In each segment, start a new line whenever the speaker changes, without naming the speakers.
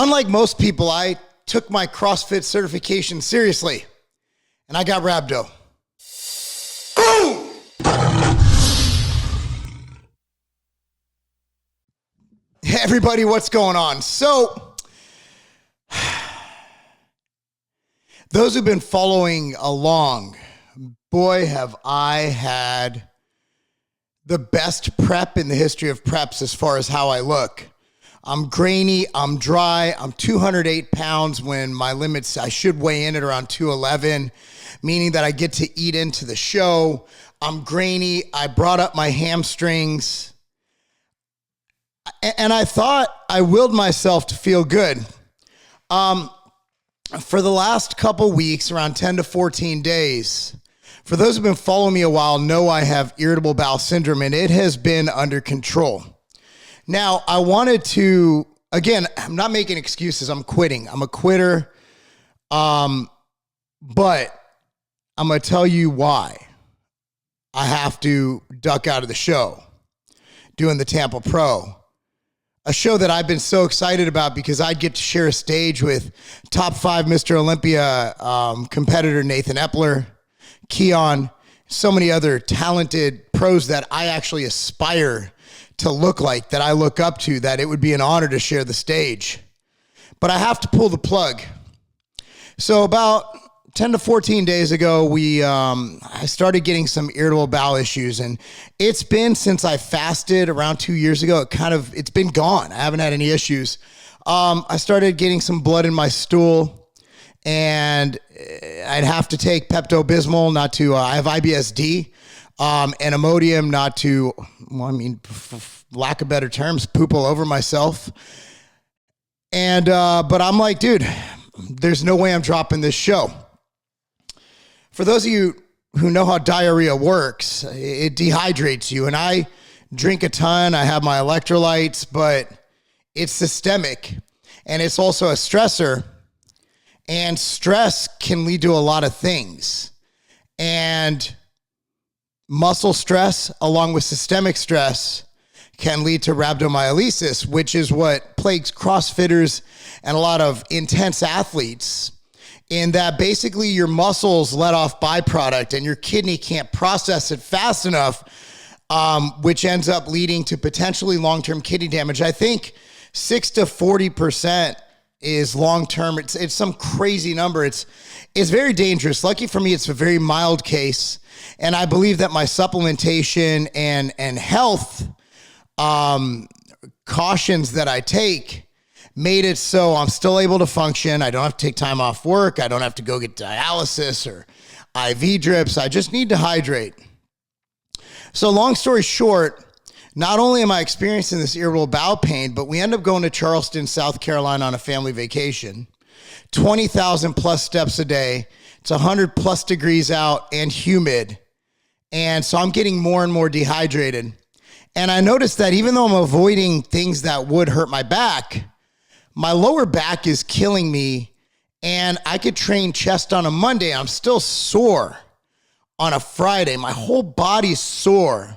Unlike most people, I took my CrossFit certification seriously, and I got Rhabdo. Boom! Hey everybody, what's going on? So, those who've been following along, boy, have I had the best prep in the history of preps as far as how I look. I'm grainy, I'm dry, I'm 208 pounds when my limits, I should weigh in at around 211, meaning that I get to eat into the show. I'm grainy, I brought up my hamstrings, and I thought I willed myself to feel good. For the last couple weeks, around 10 to 14 days, for those who've been following me a while know I have irritable bowel syndrome, and it has been under control. Now, I wanted to, again, I'm not making excuses. I'm quitting. I'm a quitter. But I'm going to tell you why I have to duck out of the show doing the Tampa Pro, a show that I've been so excited about because I'd get to share a stage with top 5 Mr. Olympia competitor Nathan Epler, Keon, so many other talented pros that I actually aspire to look like, that I look up to, that it would be an honor to share the stage. But I have to pull the plug. So about 10 to 14 days ago, I started getting some irritable bowel issues, and it's been since I fasted around 2 years ago. It's been gone. I haven't had any issues. I started getting some blood in my stool, and I'd have to take Pepto-Bismol not to, I have IBS-D, and Imodium not to, for lack of better terms, poop all over myself. And, but I'm like, dude, there's no way I'm dropping this show. For those of you who know how diarrhea works, it dehydrates you, and I drink a ton. I have my electrolytes, but it's systemic, and it's also a stressor, and stress can lead to a lot of things. And muscle stress, along with systemic stress, can lead to rhabdomyolysis, which is what plagues CrossFitters and a lot of intense athletes, in that basically your muscles let off byproduct and your kidney can't process it fast enough, which ends up leading to potentially long-term kidney damage. I think 6 to 40% is long-term. It's some crazy number. It's very dangerous. Lucky for me, it's a very mild case. And I believe that my supplementation and health cautions that I take made it so I'm still able to function. I don't have to take time off work. I don't have to go get dialysis or IV drips. I just need to hydrate. So long story short, not only am I experiencing this irritable bowel pain, but we end up going to Charleston, South Carolina on a family vacation. 20,000 plus steps a day. It's 100 plus degrees out and humid. And so I'm getting more and more dehydrated. And I noticed that even though I'm avoiding things that would hurt my back, my lower back is killing me. And I could train chest on a Monday. I'm still sore on a Friday. My whole body's sore.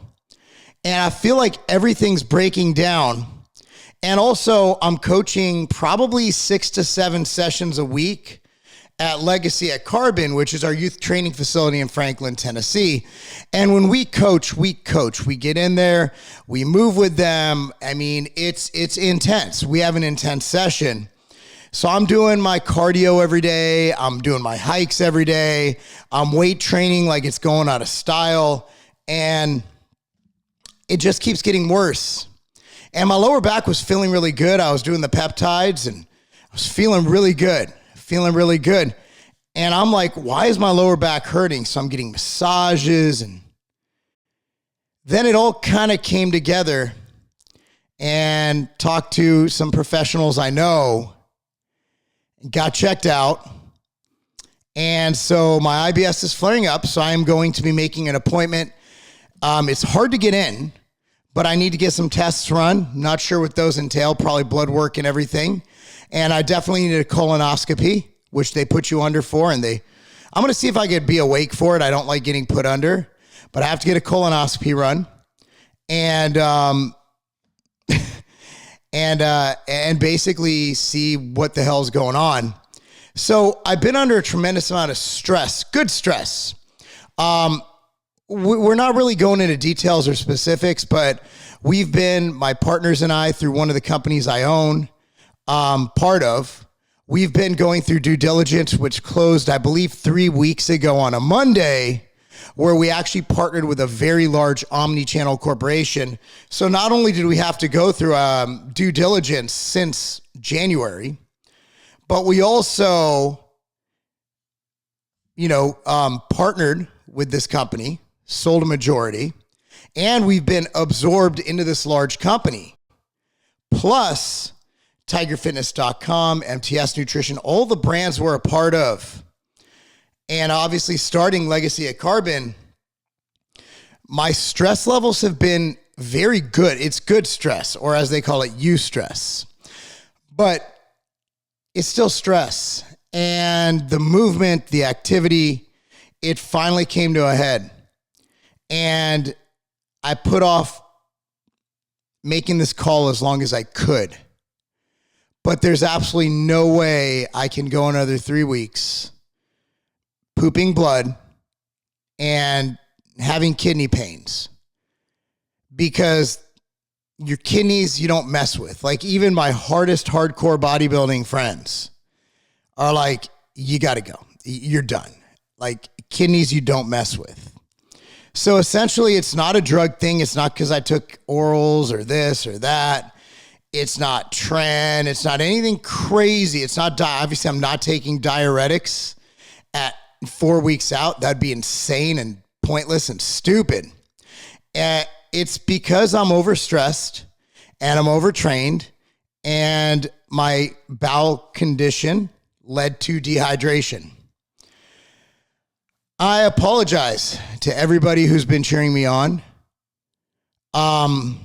And I feel like everything's breaking down. And also, I'm coaching probably 6 to 7 sessions a week at Legacy at Carbon, which is our youth training facility in Franklin, Tennessee. And when we coach. We get in there, we move with them. I mean, it's intense. We have an intense session. So I'm doing my cardio every day. I'm doing my hikes every day. I'm weight training like it's going out of style. And it just keeps getting worse. And my lower back was feeling really good. I was doing the peptides and I was feeling really good. And I'm like, why is my lower back hurting? So I'm getting massages, and then it all kind of came together, and talked to some professionals I know, got checked out. And so my IBS is flaring up. So I am going to be making an appointment. It's hard to get in, but I need to get some tests run. Not sure what those entail, probably blood work and everything. And I definitely need a colonoscopy, which they put you under for. And I'm going to see if I could be awake for it. I don't like getting put under, but I have to get a colonoscopy run. And and basically see what the hell's going on. So I've been under a tremendous amount of stress, good stress. We're not really going into details or specifics, but we've been, my partners and I, through one of the companies I own, part of, we've been going through due diligence, which closed, I believe, 3 weeks ago on a Monday, where we actually partnered with a very large omni-channel corporation. So not only did we have to go through due diligence since January, but we also, partnered with this company, sold a majority, and we've been absorbed into this large company. Plus, tigerfitness.com, MTS Nutrition, all the brands we're a part of. And obviously starting Legacy at Carbon, my stress levels have been very good. It's good stress, or as they call it, eustress. But it's still stress. And the movement, the activity, it finally came to a head. And I put off making this call as long as I could. But there's absolutely no way I can go another 3 weeks pooping blood and having kidney pains, because your kidneys you don't mess with. Like, even my hardest hardcore bodybuilding friends are like, you got to go. You're done. Like, kidneys you don't mess with. So essentially, it's not a drug thing. It's not because I took orals or this or that. It's not Tren. It's not anything crazy. It's not, obviously, I'm not taking diuretics at 4 weeks out. That'd be insane and pointless and stupid. It's because I'm overstressed and I'm overtrained, and my bowel condition led to dehydration. I apologize to everybody who's been cheering me on. I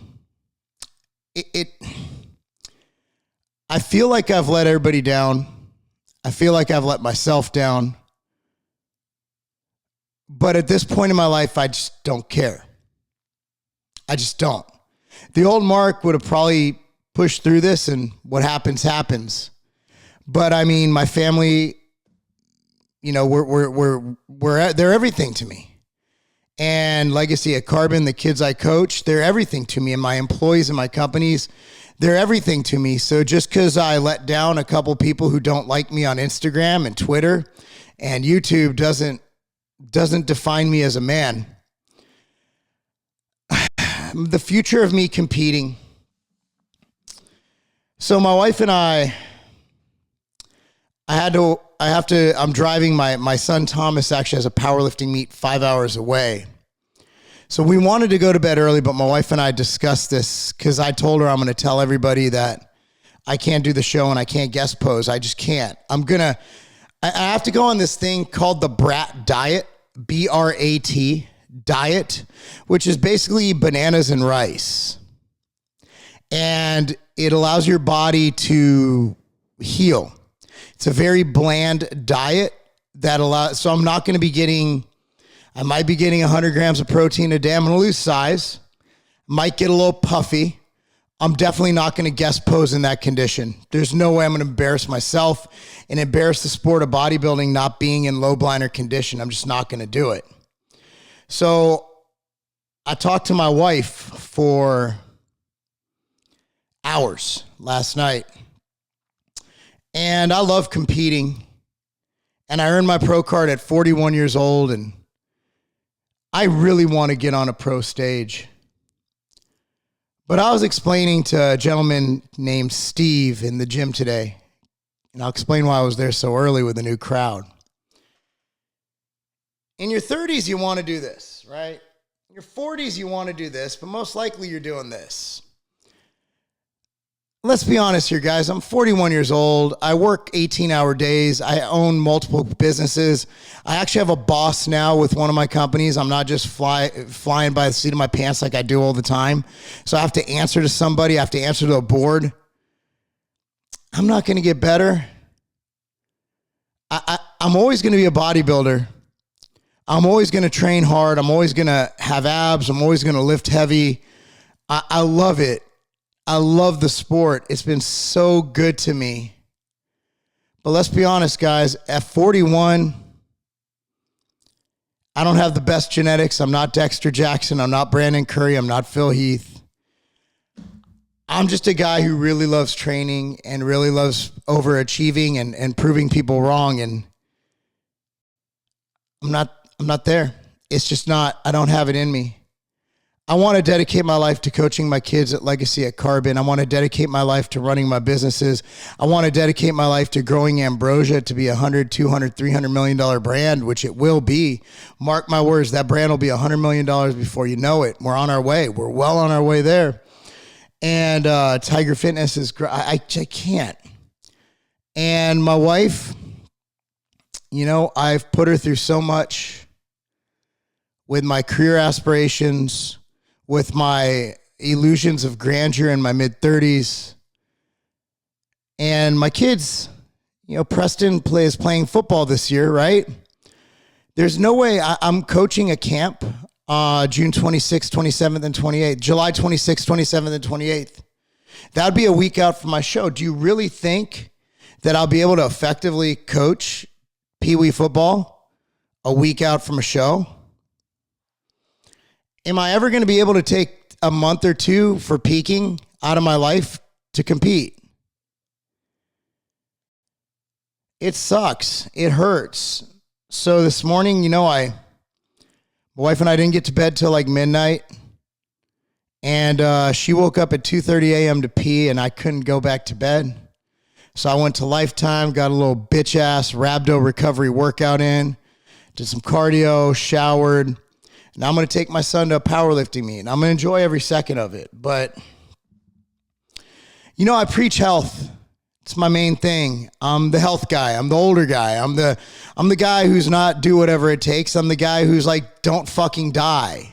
feel like I've let everybody down. I feel like I've let myself down. But at this point in my life, I just don't care. I just don't. The old Marc would have probably pushed through this, and what happens, happens. But I mean, my family, they're everything to me. And Legacy at Carbon, the kids I coach, they're everything to me. And my employees and my companies, they're everything to me. So just because I let down a couple people who don't like me on Instagram and Twitter and YouTube doesn't define me as a man. The future of me competing. So my wife and I'm driving my son Thomas actually has a powerlifting meet 5 hours away. So we wanted to go to bed early, but my wife and I discussed this because I told her I'm going to tell everybody that I can't do the show and I can't guest pose. I just can't. I have to go on this thing called the BRAT diet, BRAT diet, which is basically bananas and rice. And it allows your body to heal. It's a very bland diet that allows, so I'm not going to be getting, I might be getting 100 grams of protein a day. I'm going to lose size, might get a little puffy. I'm definitely not going to guest pose in that condition. There's no way I'm going to embarrass myself and embarrass the sport of bodybuilding not being in Lobliner condition. I'm just not going to do it. So I talked to my wife for hours last night, and I love competing, and I earned my pro card at 41 years old, and I really want to get on a pro stage. But I was explaining to a gentleman named Steve in the gym today, and I'll explain why I was there so early with a new crowd. In your 30s, you want to do this, right? In your 40s, you want to do this, but most likely you're doing this. Let's be honest here, guys. I'm 41 years old. I work 18-hour days. I own multiple businesses. I actually have a boss now with one of my companies. I'm not just flying by the seat of my pants like I do all the time. So I have to answer to somebody. I have to answer to a board. I'm not going to get better. I'm always going to be a bodybuilder. I'm always going to train hard. I'm always going to have abs. I'm always going to lift heavy. I love it. I love the sport. It's been so good to me. But let's be honest, guys. At 41, I don't have the best genetics. I'm not Dexter Jackson. I'm not Brandon Curry. I'm not Phil Heath. I'm just a guy who really loves training and really loves overachieving and proving people wrong. And I'm not there. It's just not, I don't have it in me. I want to dedicate my life to coaching my kids at Legacy at Carbon. I want to dedicate my life to running my businesses. I want to dedicate my life to growing Ambrosia to be a $100, $200, $300 million brand, which it will be. Mark my words, that brand will be $100 million before you know it. We're on our way. We're well on our way there. And Tiger Fitness is great. I can't. And my wife, you know, I've put her through so much with my career aspirations, with my illusions of grandeur in my mid-30s. And my kids, you know, Preston is playing football this year, right? There's no way I'm coaching a camp June 26th, 27th, and 28th. July 26th, 27th, and 28th. That would be a week out from my show. Do you really think that I'll be able to effectively coach Pee Wee football a week out from a show? Am I ever going to be able to take a month or two for peaking out of my life to compete? It sucks. It hurts. So this morning, you know, my wife and I didn't get to bed till like midnight. And she woke up at 2:30 a.m. to pee, and I couldn't go back to bed. So I went to Lifetime, got a little bitch-ass Rhabdo recovery workout in, did some cardio, showered. Now I'm going to take my son to a powerlifting meet. And I'm going to enjoy every second of it. But, you know, I preach health. It's my main thing. I'm the health guy. I'm the older guy. I'm the guy who's not do whatever it takes. I'm the guy who's like, don't fucking die.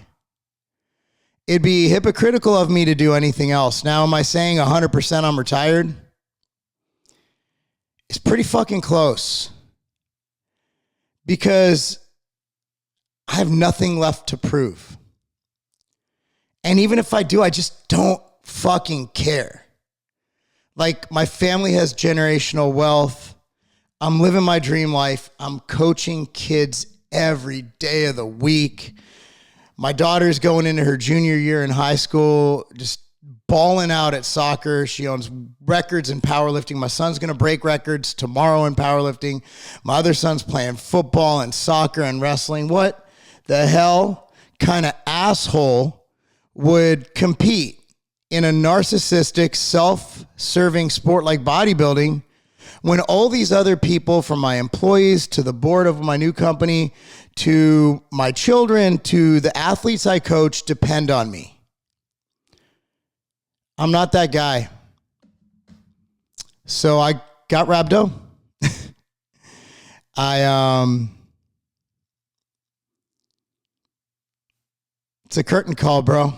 It'd be hypocritical of me to do anything else. Now, am I saying 100% I'm retired? It's pretty fucking close. Because I have nothing left to prove. And even if I do, I just don't fucking care. Like, my family has generational wealth. I'm living my dream life. I'm coaching kids every day of the week. My daughter's going into her junior year in high school, just balling out at soccer. She owns records in powerlifting. My son's going to break records tomorrow in powerlifting. My other son's playing football and soccer and wrestling. What the hell kind of asshole would compete in a narcissistic, self-serving sport like bodybuilding when all these other people, from my employees to the board of my new company to my children to the athletes I coach, depend on me? I'm not that guy. So I got Rhabdo. It's a curtain call, bro.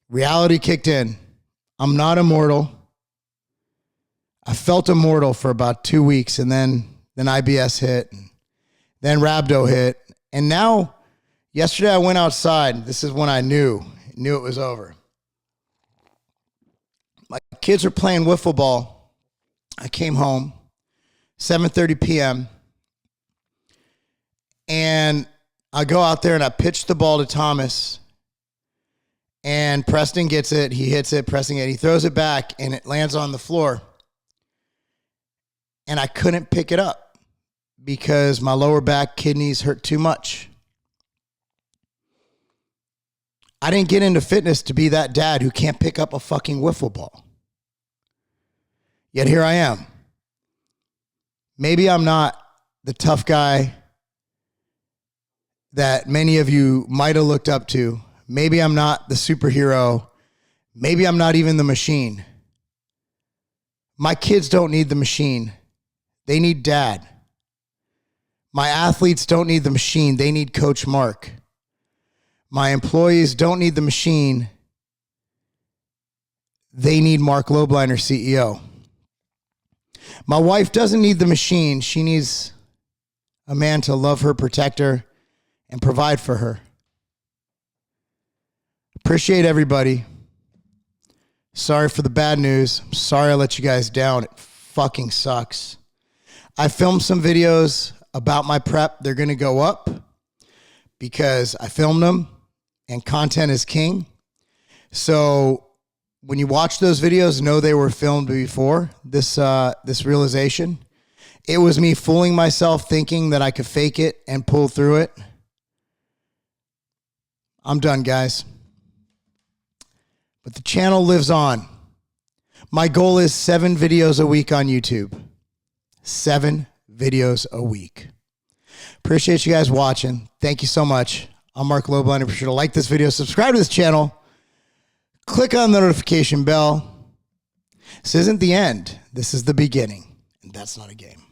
Reality kicked in. I'm not immortal. I felt immortal for about 2 weeks, and then IBS hit, and then Rhabdo hit. And now, yesterday I went outside. This is when I knew it was over. My kids are playing wiffle ball. I came home, 7:30 p.m., and I go out there and I pitch the ball to Thomas, and Preston gets it. He hits it, Preston gets it. He throws it back, and it lands on the floor. And I couldn't pick it up because my lower back kidneys hurt too much. I didn't get into fitness to be that dad who can't pick up a fucking wiffle ball. Yet here I am. Maybe I'm not the tough guy that many of you might have looked up to. Maybe I'm not the superhero. Maybe I'm not even the machine. My kids don't need the machine. They need dad. My athletes don't need the machine. They need Coach Marc. My employees don't need the machine. They need Marc Lobliner, CEO. My wife doesn't need the machine. She needs a man to love her, protect her, and provide for her. Appreciate everybody. Sorry for the bad news. Sorry I let you guys down. It fucking sucks. I filmed some videos about my prep. They're going to go up because I filmed them and content is king. So when you watch those videos, know they were filmed before this realization. It was me fooling myself thinking that I could fake it and pull through it. I'm done, guys. But the channel lives on. My goal is 7 videos a week on YouTube. 7 videos a week. Appreciate you guys watching. Thank you so much. I'm Marc Lobliner. Be sure to like this video, subscribe to this channel, click on the notification bell. This isn't the end. This is the beginning, and that's not a game.